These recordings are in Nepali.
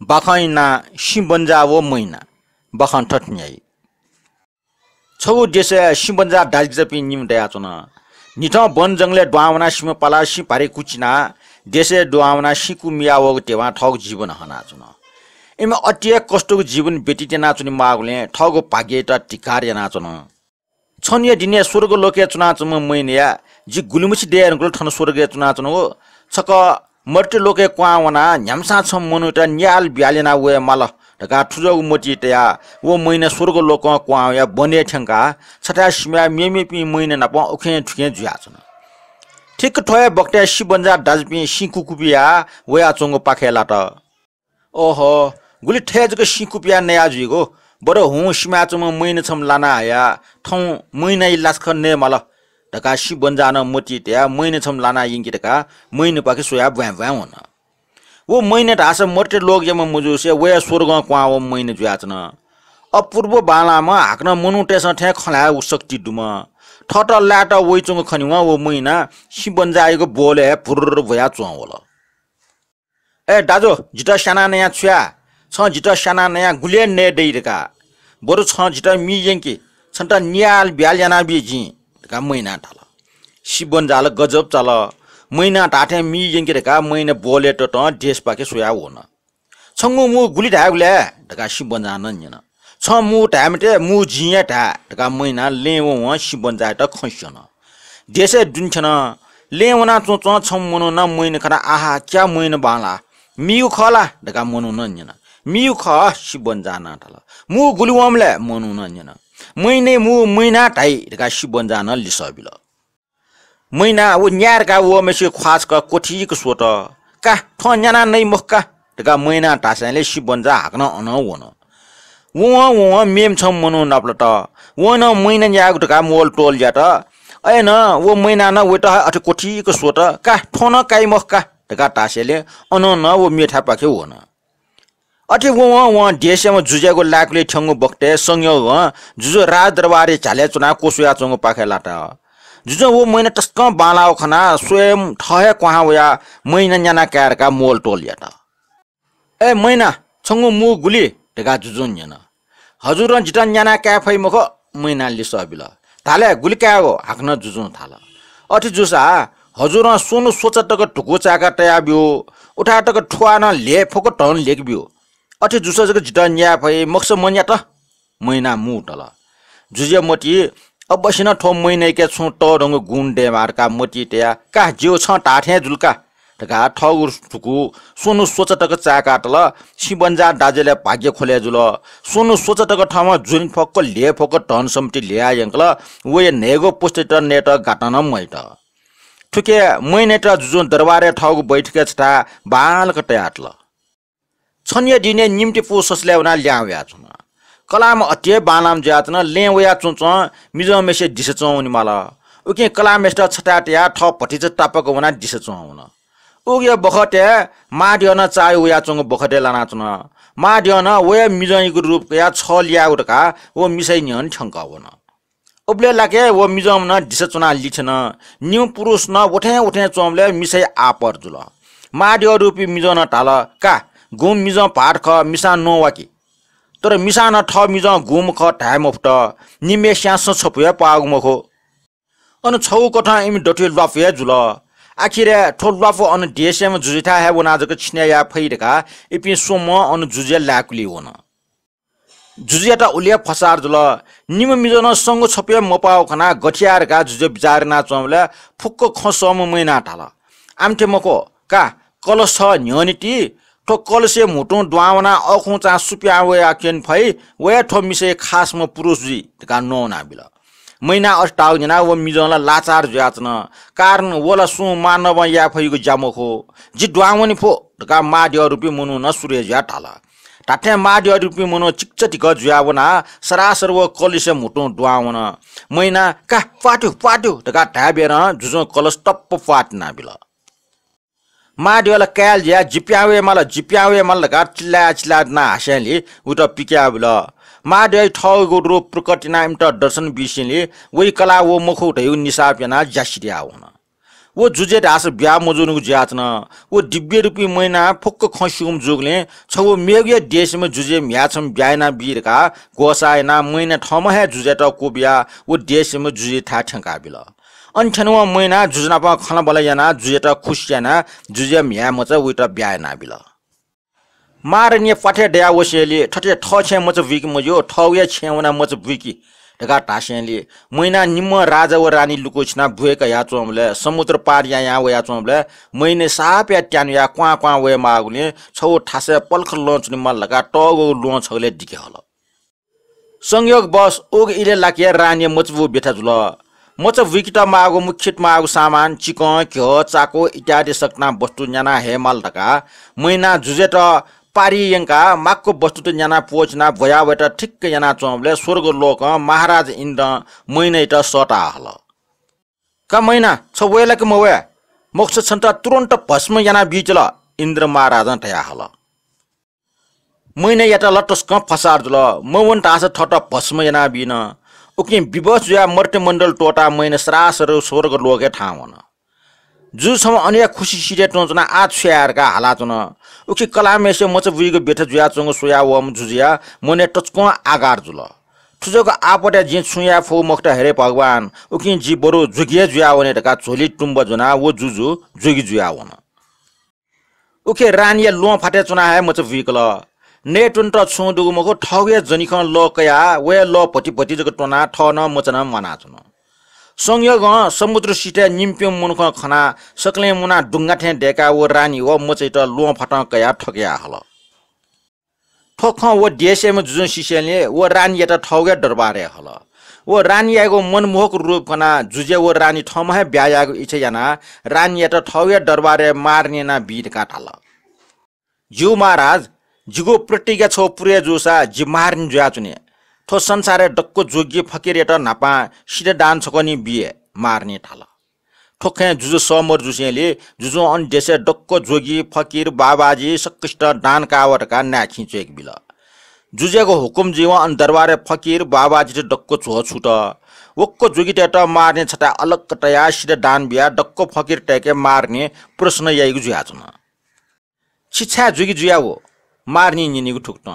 बाखाइना सिबन्जा वो मैना बाखान ठट्न्याई छौ देशे सिबन्जा दाजपि निम दया चुन निठ वन जंगले डुआवना सिम पाला सि पारे कुचिना देशे डुआवना सिकु मियावो तेवा ठग जीवन हना चुन एमे अटिया कष्टको जीवन बेटिते नाचुनि मागले ठगो भाग्य त टिकार ना चुन छन्य दिने स्वर्ग लोके चुना चुम मैनिया जि गुलमुछि देन गुल ठन स्वर्ग चुना चुन हो छक मर्टे लोके क्वावना न्यामसा छम मनुटा न्याल ब्यालेना वे माल ढका ठुजौ मोटितया वो मैना स्वर्ग लोक क्वाया बने ठंका छटा सिम्या मेमेपि मैना नप ओखे ठुके जुया छन ठीक ठोय बक्टे सिबन्जा दाजपि सिकुकुपिया वया चंगो पाखेला त ओहो गुली ठेजको सिकुपिया नया जुइगो बडो हु सिमा चम मैना छम लाना आया ठौ मैना इलासख ने मल ढका सिबन्जा न मोटितया मैना छम लाना यिंकी ढका मैना पाखे सोया भ्या भ्या हुन वो मैने ढास मर्टे लोग जम मुजुसे वे स्वर्ग क्वा वो मैने जुयाचन अपूर्व बालामा हाक्न मनुटेस ठ्या खला उसक्ति दुम ठट लाट वइचुङ खनिवा वो मैना सिबन्जाएको बोले फुर्र भया चुवावल ए दाजो जिटा साना नया छ्या छ जिटा साना नया गुले ने दैरका बरु छ जिटा मियंकी छन्टा न्याल ब्यालजना बिजी का मैना थाल सिबन्जाल गजब चल मैना टाटे मी यंकेका मैना बोले त देश पाके सोया होन छंगु मु गुली ढागले ढका सिबन्जा नन्यन छ मु टामटे मु जिया ढा ढका मैना लेवो व सिबन्जा त खस्यन देशे दुन्छन लेवना चोच छम मनु न मैना खरा आहा क्या मैना बाला मिउ खला ढका मनु नन्यन मिउ ख सिबन्जा न थाल मु गुलुवमले मनु नन्यन मैने मु मैना ढाइ ढका सिबन्जा न लिसबिल मैना वो न्यार का वो मेसे ख्वास का कोठी को सोट का ठो न्याना नै मक्का ढका मैना टासाले सिबन्जा हाक्न अन वोन वो मेम छम मनु नप्लट वो न मैना न्यागु ढका मोल टोल ज्यात ऐन वो मैना न वेट अठ कोठी को सोट का ठो न काई मक्का ढका टासेले अन न वो मेठा पाखे वोन अठे वो देशमा जुजेको लाकले ठंगु बक्ते संयोग जुजो राज दरबारे झाले चुना कोसुया चंगु पाखे लाटा जुजो वो मैना टस्क बालाओ खना स्वयं ठहे क्वा वया मैना न्याना क्यारका मोल टोल याटा ए मैना छंगु मु गुली ढका जुजो न्याना हजुर जिटा न्याना क्या फै मख मैना लिसबिल थाले गुली क्या हो हाक्न जुजो थाल अठि जुसा हजुर सोनु सोचटक टुकु चाका तया बियो उठाटक ठुवा न ले फोक टन लेक बियो अठि जुसा जक जिटा न्या फै मक्स मन्या त मैना मु टल जुजे मोटी अबसिन ठो मैने के छु टरंग गुण दे मारका मोटी त्या का जिउ छ टाठे जुल्का ढका ठगु ठुकु सोनु सोचटक चाकाटल सिबन्जा दाजेले भाग्य खोले जुल सोनु सोचटक ठामा जुन फक्क ले फक्क टन समति ल्या यंकल वे नेगो पोस्टेट नेट गाटन मैट ठुके मैनेट जुन दरबारे ठगु बैठके छटा बाल कटयाटल छन्य दिने निम्ति पु ससले उना ल्याव्या छुना कलाम अत्य बालाम जातन लेवया चुच मिजो मेसे दिस चौनि माला उके कलामेस्ट छटाटया ठ पटिच टापक वना दिस चौन उगे बखटे माड्यन चाय वया चंग बखटे लाना चुन माड्यन वे मिजइको रूप या छ लिया उडका वो मिसै न्यन ठंकावन उबले लागे वो मिजम न दिस चुना लिछन न्यू पुरुष न उठे उठे चोमले मिसै आपर जुल माड्य रूपी मिजन टाल का गुम मिजम पाठ ख मिसा नो वाकी तर मिसान ठ मिज गुम ख टाइम अफ ट निमे स्यास छपुया पागु मखो अन छौ कथा इम डटे लफे जुल आखिरे ठोल लफ अन देशम जुजिथा हे वना जक छिने या फैरका इपि सोम अन जुजे लाकुली वन जुजियाटा उलिया फसार जुल निम मिजन संग छपुया मपाउ खना गठियार का जुजे विचार ना चमले फुक्क खसम मैना ठाला आमटे मको का कलस न्यनिटी ठो कलसे मुटु द्वावना अखुचा सुप्या वे आकेन फै वे ठो मिसे खास म पुरुष जी का नोना बिल मैना अस्टाउ जना वो मिजला लाचार ज्याचन कारण वला सु मानव या फैको जामखो जि द्वावनी फो का माड्य रुपी मनु न सूर्य ज्या ठाला टाठे माड्य रुपी मनु चिकचटिक ज्यावना सरासर वो कलसे मुटु द्वावना मैना का पाट्यो का ढाबेर जुजो कलस टप्प फाट्ना बिल माड्यला क्याल ज्या जिप्यावे माल का चिल्ला ना हास्याले उता पिक्या बिल माड्य ठगो रूप प्रकटिना इमट दर्शन बिसिले वही कला वो मुखौटै निसाप्यना जासिरिया हुन वो जुजे ढास ब्या मजुनुको ज्याचन वो दिव्य रूपी मैना फोक्क खसिउम जोगले छौ मेघ्य देशमा जुजे म्याछम ब्यायना बीरका गोसायना मैना ठमहे जुजे त कोबिया वो देशमा जुजे था ठंका बिल अनछनवा मैना जुजना प खला बलयाना जुजे त खुस्याना जुजे म्या मच उइट ब्यायना बिल मारनिय पठे दया वसेली ठटे ठछे मच विक मयो ठौया छेवना मच विकी ढका टासेले मैना निम्म राजा व रानी लुकोछना भुएका या चोमले समुद्र पार या व या चोमले मैने साप्या ट्यान या क्वा क्वा वे मागुले छौ ठासे पल्ख लन्च निम्म लगा टगो लुन छले दिके हल संयोग बस ओग इले लाके रानी मचबु बेथा जुल मच विकिटा मागो मुख्यत मागो सामान चिकन घ्यो चाको इत्यादि सक्ना वस्तु न्याना हेमाल ढका मैना जुजेट पारियंका माक्को वस्तु त न्याना पोचना भयावट ठिक्क याना चोमले स्वर्ग लोक महाराज इन्द्र मैनै त सटा हल का मैना छ वेला के मवे मोक्ष छन्त तुरन्त भस्म याना बीचल इन्द्र महाराज तया हल मैनै याता लटस्क फसार जुल मवन तास ठट भस्म याना बिन उकि विवश या मर्त्य मण्डल टोटा मैने सरासर स्वर्ग लोके ठाउन जु सम अन्य खुशी सिरे टोजना आ छ्यारका हालाचन उकि कलामेसे मच बुइगो बेठ जुया चंग सोया वम जुजिया मने टचको आगार जुल ठुजको आपटे जे छुया फो मक्टा हेरे भगवान उकि जी बरु जुगिया जुया वने ढका झोली टुम्ब जना वो जुजु जोगी जुया वन उके रानिया लो फाटे चुना है मच बुइकल नेटुन्ट छुदुगु मको ठगे जनिखन लोकया वे लो पति पति जको टोना ठन मचना मना चुन संयोग समुद्र सिटे निम्प्यो मुनख खना सकले मुना डुंगा ठे डेका वो रानी वो मचैट लो फटा कया ठगया हल ठोख वो देशेमा जुजुन सिसेले वो रानी एटा ठगे दरबारे हल वो रानी आगो मनमोहक रूप खना जुजे वो रानी ठमहे ब्यायागो इच्छा याना रानी एटा ठगे दरबारे मार्ने ना बीर काटल जिउ महाराज जिगो प्रतिज्ञा छौ पुरे जोसा जि मार्न ज्याचुने थो संसारे डक्को जोगी फकीर एटा नापा सिधे दान छकनी बिए मार्ने थाल ठोखे जुजो समर जुसेले जुजो अन देशे डक्को जोगी फकीर बाबाजी सकष्ट दान कावटका नाखी चेक बिल जुजेको हुकुम जीव अन दरबारे फकीर बाबाजी डक्को छो छुट वक्को जोगी टेटा मार्ने छटा अलग तया सिधे दान बिया डक्को फकीर टेके मार्ने प्रश्न याइगु जुयाचन छिछा जोगी जुयावो मार्ने निनिगु ठुक्ट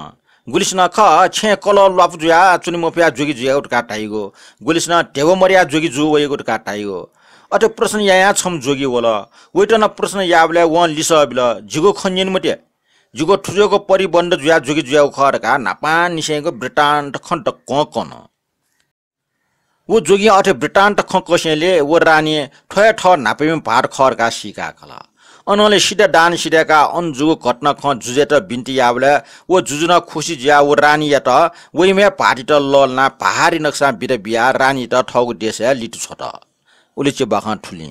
गुलिसना ख छे कल लाप जुया चुनि मफिया जोगी जुया उठका टाइगो गुलिसना टेगो मरिया जोगी जु वयगु उठका टाइगो अटे प्रश्न या छम जोगी वला वेटन प्रश्न याबले वन लिस बिल जिगो खन्यन मटे जिगो ठुजोको परिबन्ध जुया जोगी जुया खरका नापा निसेको ब्रिटान खन्ट कन वो जोगी अटे ब्रिटान ख कसेले वो रानी ठय ठ नापेम भार खरका सिका खला अनले सिधा दान सिधाका अनजुगो घटना ख जुजेट बिन्ती याबले वो जुजुना खुशी ज्या वो रानी या त वइमे पार्टी त ललना पहाडी नक्सा बिर बिया रानी त ठगु देश लिटु छोट उले चाहिँ बाखा ठुली